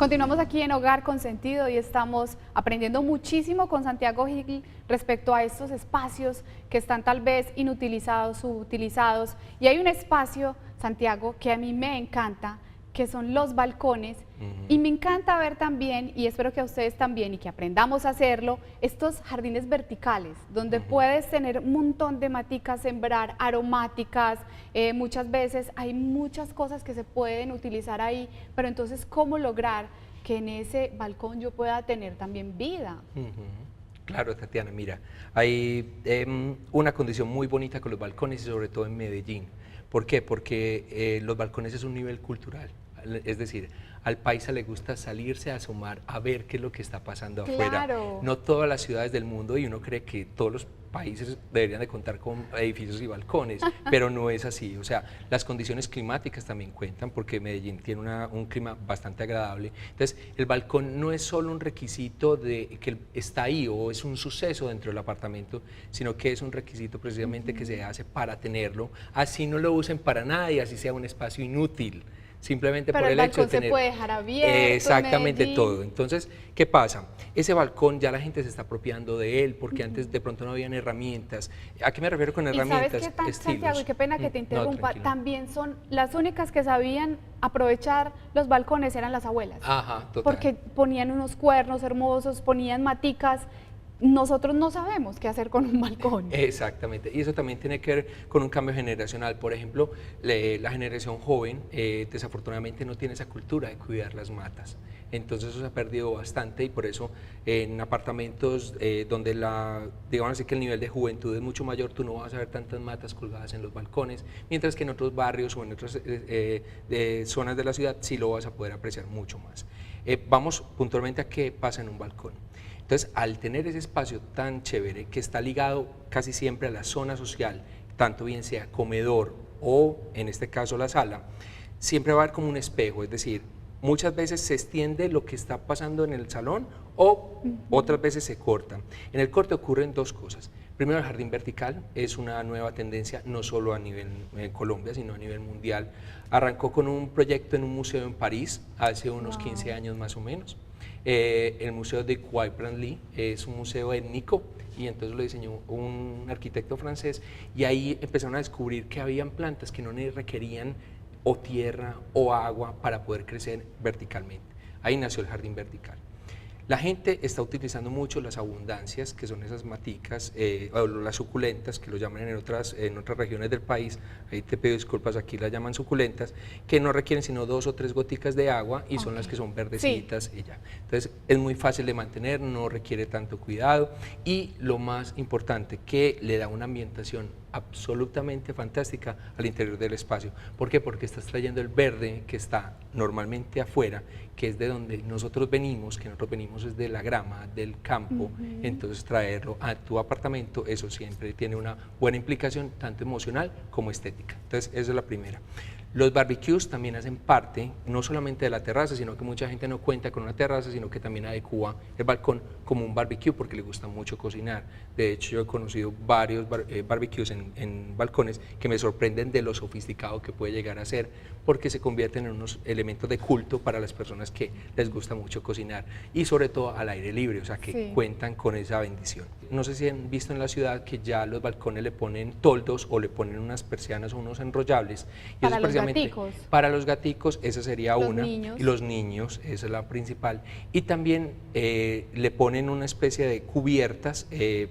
Continuamos aquí en Hogar con Sentido y estamos aprendiendo muchísimo con Santiago Gil respecto a estos espacios que están tal vez inutilizados, subutilizados. Y hay un espacio, Santiago, que a mí me encanta, que son los balcones. Y me encanta ver también, y espero que a ustedes también, y que aprendamos a hacerlo, estos jardines verticales, donde puedes tener un montón de maticas, sembrar aromáticas. Muchas veces hay muchas cosas que se pueden utilizar ahí, pero entonces, ¿cómo lograr que en ese balcón yo pueda tener también vida? Claro, Tatiana, mira, hay una condición muy bonita con los balcones y sobre todo en Medellín. ¿Por qué? Porque los balcones es un nivel cultural, es decir, al paisa le gusta salirse a asomar a ver qué es lo que está pasando afuera. Claro. No todas las ciudades del mundo, y uno cree que todos los países deberían de contar con edificios y balcones, pero no es así. O sea, las condiciones climáticas también cuentan, porque Medellín tiene un clima bastante agradable. Entonces, el balcón no es solo un requisito de que está ahí o es un suceso dentro del apartamento, sino que es un requisito precisamente que se hace para tenerlo, así no lo usen para nada y así sea un espacio inútil. Simplemente Pero por el el hecho de balcón se tener puede dejar abierto. exactamente En Medellín. todo. Entonces, ¿qué pasa? Ese balcón ya la gente se está apropiando de él, porque antes de pronto no habían herramientas. ¿A qué me refiero con ¿Y sabes herramientas? qué, Estilos. Santiago? Y qué pena que te No, interrumpa, tranquilo. también son las únicas que sabían aprovechar los balcones, eran las abuelas. Ajá, total. Porque ponían unos cuernos hermosos, ponían maticas. Nosotros no sabemos qué hacer con un balcón. Exactamente, y eso también tiene que ver con un cambio generacional. Por ejemplo, la generación joven desafortunadamente no tiene esa cultura de cuidar las matas, entonces eso se ha perdido bastante y por eso en apartamentos donde digamos así que el nivel de juventud es mucho mayor, tú no vas a ver tantas matas colgadas en los balcones, mientras que en otros barrios o en otras zonas de la ciudad sí lo vas a poder apreciar mucho más. Vamos puntualmente a qué pasa en un balcón. Entonces, al tener ese espacio tan chévere que está ligado casi siempre a la zona social, tanto bien sea comedor o en este caso la sala, siempre va a haber como un espejo, es decir, muchas veces se extiende lo que está pasando en el salón o otras veces se corta. En el corte ocurren dos cosas. Primero, el jardín vertical es una nueva tendencia, no solo a nivel Colombia, sino a nivel mundial. Arrancó con un proyecto en un museo en París hace unos 15 años más o menos. El museo de Quai Branly es un museo étnico y entonces lo diseñó un arquitecto francés y ahí empezaron a descubrir que habían plantas que no requerían o tierra o agua para poder crecer verticalmente. Ahí nació el jardín vertical. La gente está utilizando mucho las abundancias, que son esas maticas, o las suculentas, que lo llaman en otras regiones del país, ahí te pido disculpas, aquí las llaman suculentas, que no requieren sino 2 o 3 goticas de agua y son las que son verdecitas y ya. Entonces es muy fácil de mantener, no requiere tanto cuidado y lo más importante, que le da una ambientación absolutamente fantástica al interior del espacio. ¿Por qué? Porque estás trayendo el verde que está normalmente afuera, que es de donde nosotros venimos, que nosotros venimos es de la grama, del campo, entonces traerlo a tu apartamento, eso siempre tiene una buena implicación, tanto emocional como estética. Entonces, esa es la primera. Los barbecues también hacen parte, no solamente de la terraza, sino que mucha gente no cuenta con una terraza, sino que también adecúa el balcón como un barbecue porque le gusta mucho cocinar. De hecho, yo he conocido varios barbecues en balcones que me sorprenden de lo sofisticado que puede llegar a ser, porque se convierten en unos elementos de culto para las personas que les gusta mucho cocinar y sobre todo al aire libre, o sea que cuentan con esa bendición. No sé si han visto en la ciudad que ya los balcones le ponen toldos o le ponen unas persianas o unos enrollables. Y Para eso los gaticos. Para los gaticos, esa sería Los una. niños. Y los niños, esa es la principal. Y también le ponen una especie de cubiertas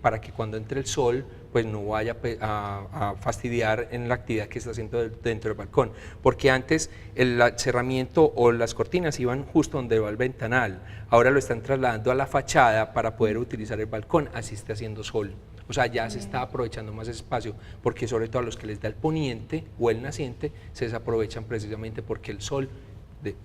para que cuando entre el sol pues no vaya a fastidiar en la actividad que está haciendo dentro del balcón, porque antes el cerramiento o las cortinas iban justo donde va el ventanal, ahora lo están trasladando a la fachada para poder utilizar el balcón, así está haciendo sol. O sea, ya se está aprovechando más ese espacio, porque sobre todo a los que les da el poniente o el naciente, se desaprovechan precisamente porque el sol,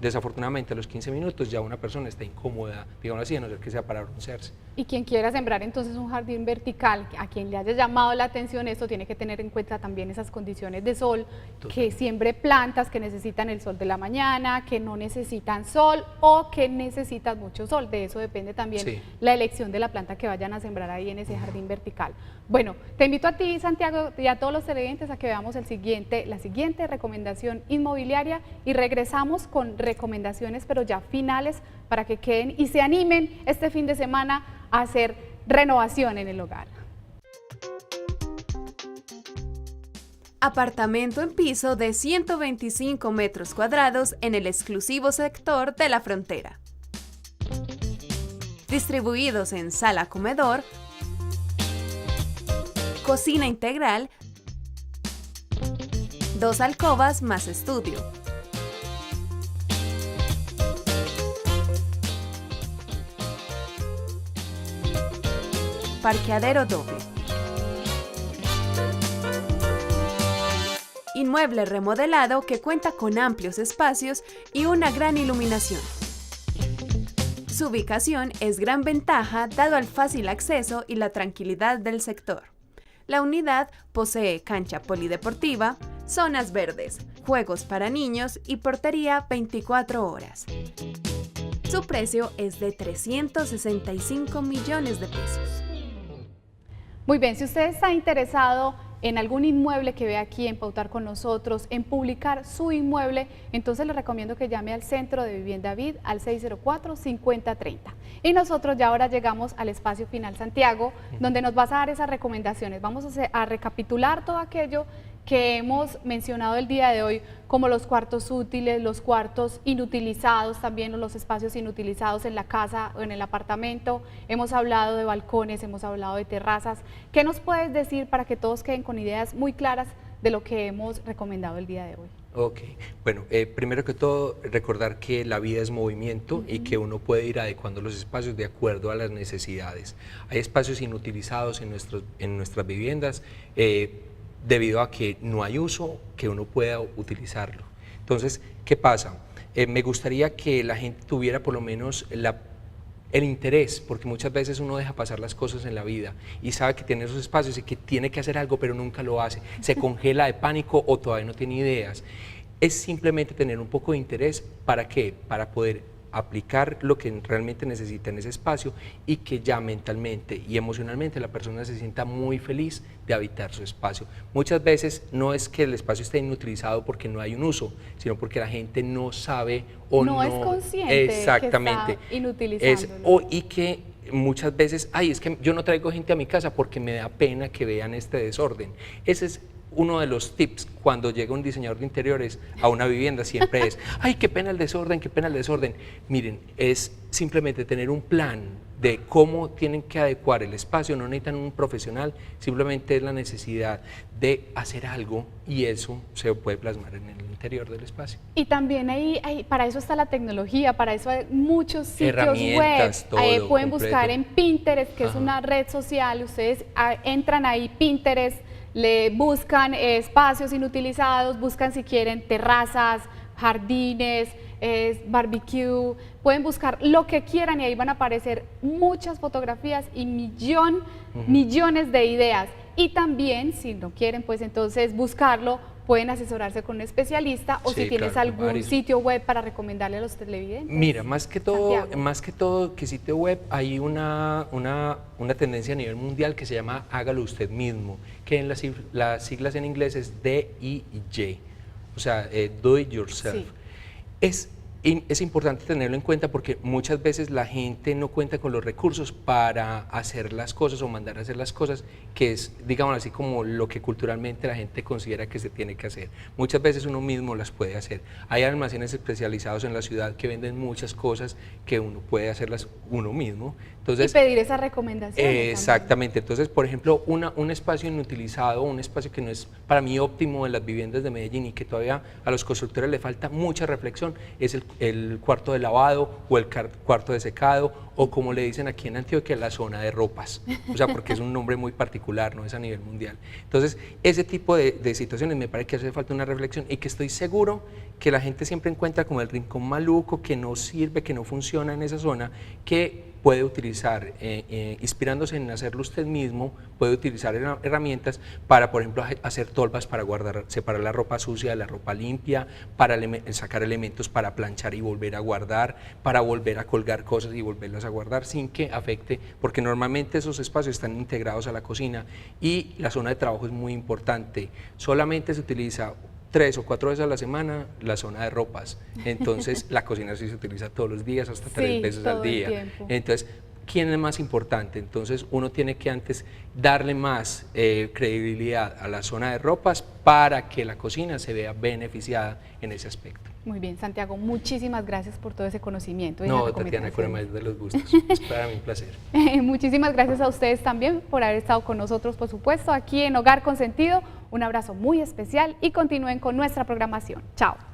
desafortunadamente a los 15 minutos ya una persona está incómoda, digamos así, a no ser que sea para broncearse. Y quien quiera sembrar entonces un jardín vertical, a quien le haya llamado la atención esto, tiene que tener en cuenta también esas condiciones de sol, que siembre plantas que necesitan el sol de la mañana, que no necesitan sol o que necesitan mucho sol. De eso depende también la elección de la planta que vayan a sembrar ahí en ese jardín vertical. Bueno, te invito a ti, Santiago, y a todos los televidentes a que veamos la siguiente recomendación inmobiliaria y regresamos con recomendaciones, pero ya finales, para que queden y se animen este fin de semana a hacer renovación en el hogar. Apartamento en piso de 125 metros cuadrados en el exclusivo sector de La Frontera. Distribuidos en sala-comedor, cocina integral, 2 alcobas más estudio. Parqueadero doble. Inmueble remodelado que cuenta con amplios espacios y una gran iluminación. Su ubicación es gran ventaja dado el fácil acceso y la tranquilidad del sector. La unidad posee cancha polideportiva, zonas verdes, juegos para niños y portería 24 horas. Su precio es de 365 millones de pesos. Muy bien, si usted está interesado en algún inmueble que ve aquí, en pautar con nosotros, en publicar su inmueble, entonces le recomiendo que llame al Centro de Vivienda Vid al 604-5030. Y nosotros ya ahora llegamos al espacio final, Santiago, donde nos vas a dar esas recomendaciones. Vamos a recapitular todo aquello que hemos mencionado el día de hoy, como los cuartos útiles, los cuartos inutilizados también, o los espacios inutilizados en la casa o en el apartamento. Hemos hablado de balcones, hemos hablado de terrazas. ¿Qué nos puedes decir para que todos queden con ideas muy claras de lo que hemos recomendado el día de hoy? Ok, bueno, primero que todo recordar que la vida es movimiento y que uno puede ir adecuando los espacios de acuerdo a las necesidades. Hay espacios inutilizados en nuestras viviendas, debido a que no hay uso, que uno pueda utilizarlo. Entonces, ¿qué pasa? Me gustaría que la gente tuviera por lo menos el interés, porque muchas veces uno deja pasar las cosas en la vida y sabe que tiene esos espacios y que tiene que hacer algo, pero nunca lo hace. Se congela de pánico o todavía no tiene ideas. Es simplemente tener un poco de interés, ¿para qué? Para poder aplicar lo que realmente necesita en ese espacio y que ya mentalmente y emocionalmente la persona se sienta muy feliz de habitar su espacio. Muchas veces no es que el espacio esté inutilizado porque no hay un uso, sino porque la gente no sabe o no es consciente exactamente, que está inutilizándolo. y que muchas veces, ay, es que yo no traigo gente a mi casa porque me da pena que vean este desorden. Ese es uno de los tips cuando llega un diseñador de interiores a una vivienda, siempre es, ay, qué pena el desorden, qué pena el desorden. Miren, es simplemente tener un plan de cómo tienen que adecuar el espacio, no necesitan un profesional, simplemente es la necesidad de hacer algo y eso se puede plasmar en el interior del espacio. Y también para eso está la tecnología, para eso hay muchos sitios herramientas, web, todo pueden completo. buscar en Pinterest, que es una red social, ustedes entran ahí, Pinterest, le buscan espacios inutilizados, buscan si quieren terrazas, jardines, barbecue, pueden buscar lo que quieran y ahí van a aparecer muchas fotografías y millones de ideas. Y también, si no quieren, pues entonces buscarlo, pueden asesorarse con un especialista o si tienes algún sitio web para recomendarle a los televidentes. Mira, más que todo que sitio web, hay una tendencia a nivel mundial que se llama hágalo usted mismo, que en las siglas en inglés es DIY, o sea, do it yourself. Sí. Es importante tenerlo en cuenta porque muchas veces la gente no cuenta con los recursos para hacer las cosas o mandar a hacer las cosas, que es, digamos así, como lo que culturalmente la gente considera que se tiene que hacer. Muchas veces uno mismo las puede hacer. Hay almacenes especializados en la ciudad que venden muchas cosas que uno puede hacerlas uno mismo. Entonces, y pedir esas recomendaciones. Exactamente. Entonces, por ejemplo, un espacio inutilizado, un espacio que no es para mí óptimo en las viviendas de Medellín y que todavía a los constructores le falta mucha reflexión, es el cuarto de lavado o el cuarto de secado o como le dicen aquí en Antioquia, la zona de ropas, o sea, porque es un nombre muy particular, no es a nivel mundial. Entonces, ese tipo de situaciones me parece que hace falta una reflexión y que estoy seguro que la gente siempre encuentra como el rincón maluco, que no sirve, que no funciona en esa zona, que puede utilizar, inspirándose en hacerlo usted mismo, puede utilizar herramientas para, por ejemplo, hacer tolvas para guardar, separar la ropa sucia de la ropa limpia, para sacar elementos para planchar y volver a guardar, para volver a colgar cosas y volverlas a guardar sin que afecte, porque normalmente esos espacios están integrados a la cocina y la zona de trabajo es muy importante. Solamente se utiliza 3 o 4 veces a la semana la zona de ropas, entonces la cocina sí se utiliza todos los días, hasta 3 veces al día. Entonces, ¿quién es más importante? Entonces uno tiene que antes darle más credibilidad a la zona de ropas para que la cocina se vea beneficiada en ese aspecto. Muy bien, Santiago, muchísimas gracias por todo ese conocimiento. Y No, Tatiana, con el mayor de los gustos, es para mí un placer. Muchísimas gracias a ustedes también por haber estado con nosotros, por supuesto, aquí en Hogar con Sentido. Un abrazo muy especial y continúen con nuestra programación. Chao.